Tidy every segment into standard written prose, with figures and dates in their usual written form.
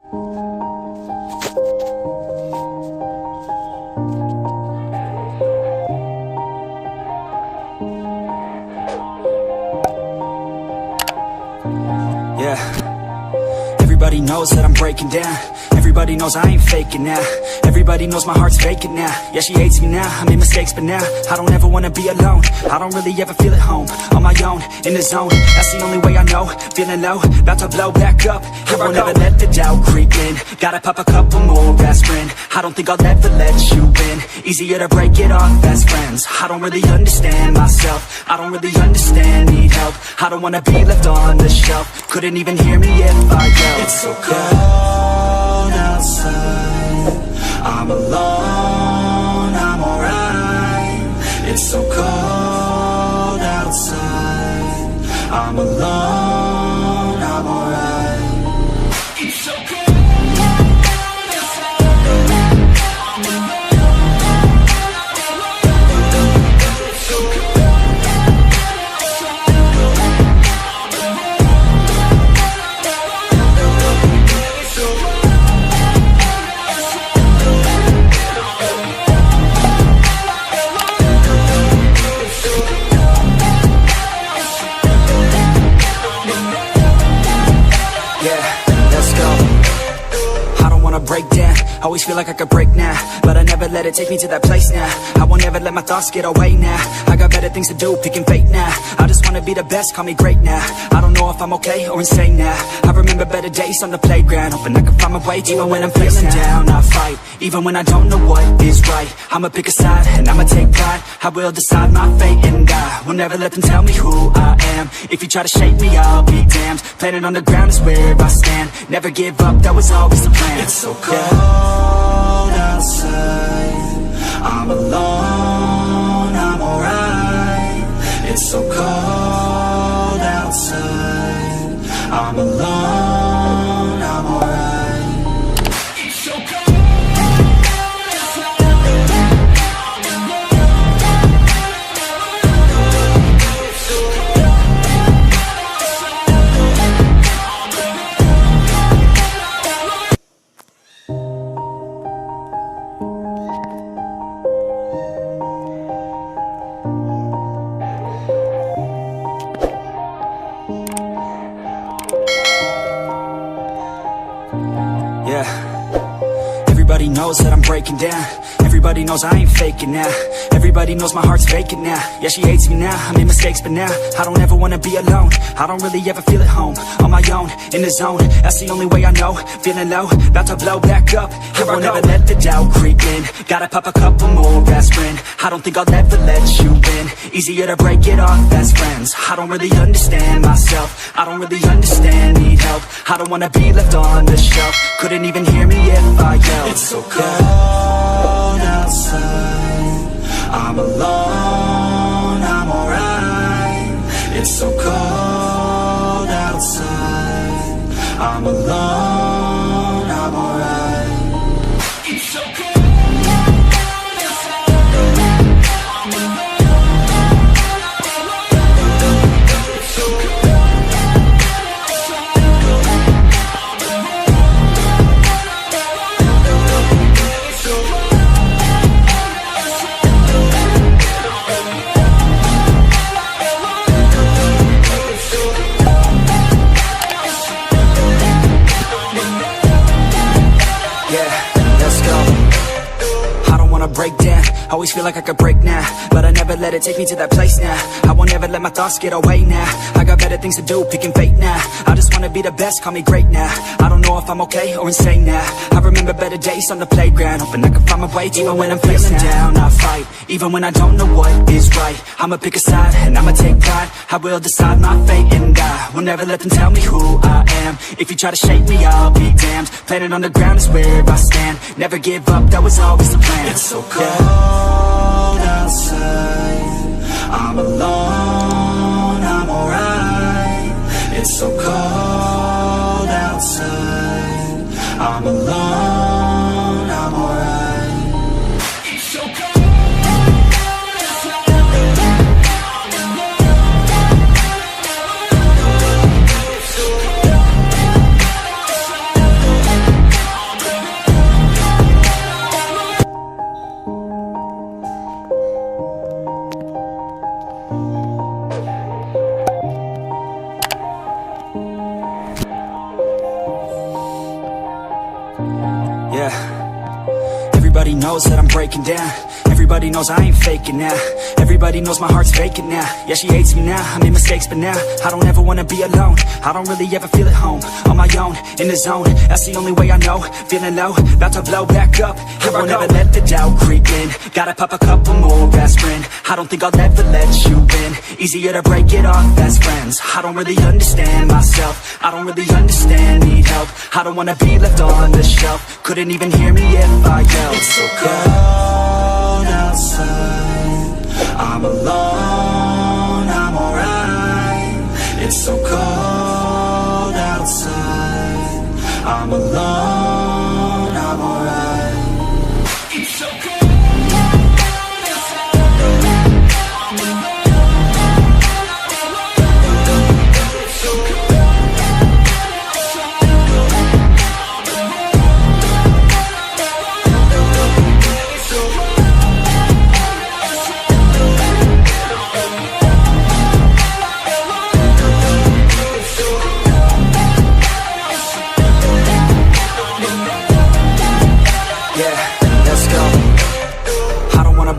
Yeah. Everybody knows that I'm breaking down. Everybody knows I ain't faking now. Everybody knows my heart's vacant now. Yeah, she hates me now, I made mistakes but now I don't ever wanna be alone. I don't really ever feel at home. On my own, in the zone, that's the only way I know. Feeling low, about to blow back up. Here I won't ever let the doubt creep in. Gotta pop a couple more aspirin. I don't think I'll ever let you in. Easier to break it off best friends. I don't really understand myself. I don't really understand, need help. I don't wanna be left on the shelf. Couldn't even hear me if I yelled. It's so cold outside, I'm alone, I'm alright. It's so cold outside, I'm alone, I'm alright. It's so cold. Break down, always feel like I could break now, but I never let it take me to that place now. I won't ever let my thoughts get away now. I got better things to do, picking fate now. I just wanna be the best, call me great now. I don't know if I'm okay or insane now. I remember better days on the playground, hoping I can find my way. Even when I'm feeling down, I fight. Even when I don't know what is right, I'ma pick a side and I'ma take pride. I will decide my fate and I will never let them tell me who I am. If you try to shake me, I'll be damned. Planet on the ground is where I stand. Never give up, that was always the plan. It's so cold outside, I'm alone, I'm alright. It's so cold outside, I'm alone, I'm alright. It's so cold. Everybody knows that I'm breaking down. Everybody knows I ain't faking now. Everybody knows my heart's vacant now. Yeah, she hates me now, I made mistakes but now I don't ever wanna be alone. I don't really ever feel at home. On my own, in the zone, that's the only way I know. Feeling low, about to blow back up. Here I won't ever let the doubt creep in. Gotta pop a couple more aspirin. I don't think I'll ever let you in. Easier to break it off best friends. I don't really understand myself. I don't really understand, need help. I don't wanna be left on the shelf. Couldn't even hear me if I yelled. It's so cold outside, I'm alone, I'm alright. It's so cold outside, I'm alone, I'm alright. It's so cold. Break down, always feel like I could break now, but I never let it take me to that place now. I won't ever let my thoughts get away now. I got better things to do, picking fate now. I just wanna be the best, call me great now. I don't know if I'm okay or insane now. I remember better days on the playground, hoping I can find my way. Even when I'm feeling down, I fight. Even when I don't know what is right, I'ma pick a side and I'ma take pride. I will decide my fate and I will never let them tell me who I am. If you try to shake me, I'll be damned. Planet on the ground is where I stand. Never give up, that was always the plan. It's so cold outside, I'm alone, I'm alright. It's so cold outside, I'm alone, I'm alright. It's so cold. Everybody knows that I'm breaking down. Everybody knows I ain't faking now. Everybody knows my heart's vacant now. Yeah, she hates me now, I made mistakes but now I don't ever wanna be alone. I don't really ever feel at home. On my own, in the zone, that's the only way I know. Feeling low, about to blow back up. I won't ever let the doubt creep in. Gotta pop a couple more aspirin. I don't think I'll ever let you in. Easier to break it off best friends. I don't really understand myself. I don't really understand, need help. I don't wanna be left on the shelf. Couldn't even hear me if I yelled. It's so cold outside, I'm alone, I'm alright. It's so cold outside, I'm alone, I'm alright. It's so cold.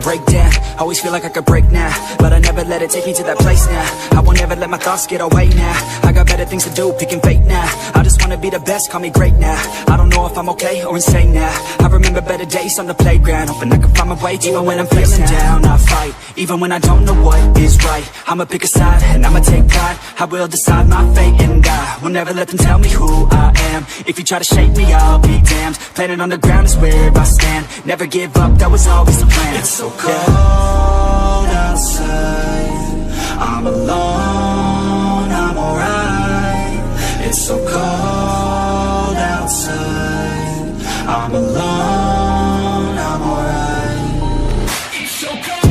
Break down, always feel like I could break now, but I never let it take me to that place now. I won't ever let my thoughts get away now. I got better things to do, picking fate now. I just wanna be the best, call me great now. I don't know if I'm okay or insane now. I remember better days on the playground, hoping I can find my way even when I'm feeling down. I fight, even when I don't know what is right. I'ma pick a side, and I'ma take pride. I will decide my fate and I will never let them tell me who I am. If you try to shake me, I'll be damned. Planet on the ground is where I stand. Never give up, that was always the plan. It's so cold outside, I'm alone, I'm alright. It's so cold outside, I'm alone, I'm alright. It's so cold.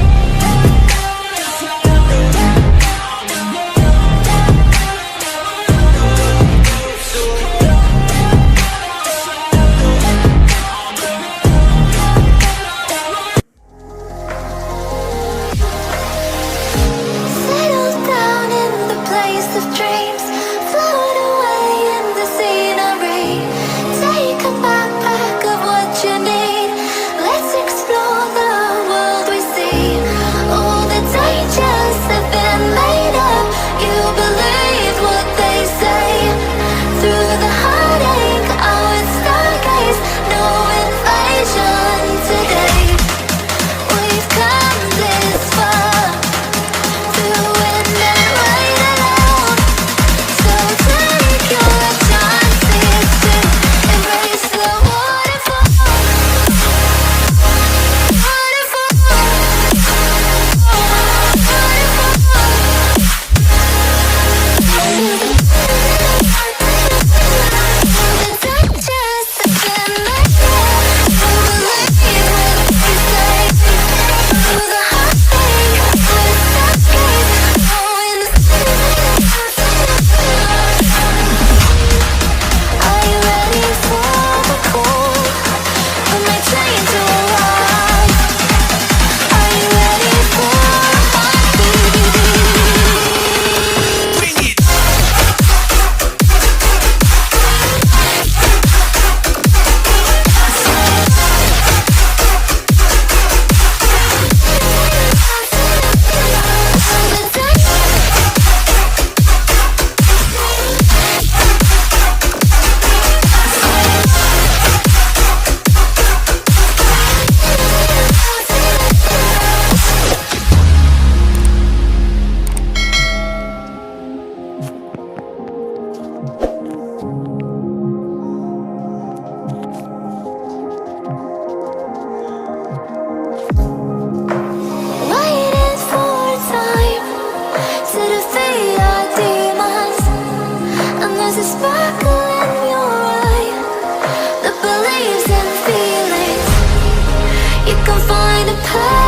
can find a path.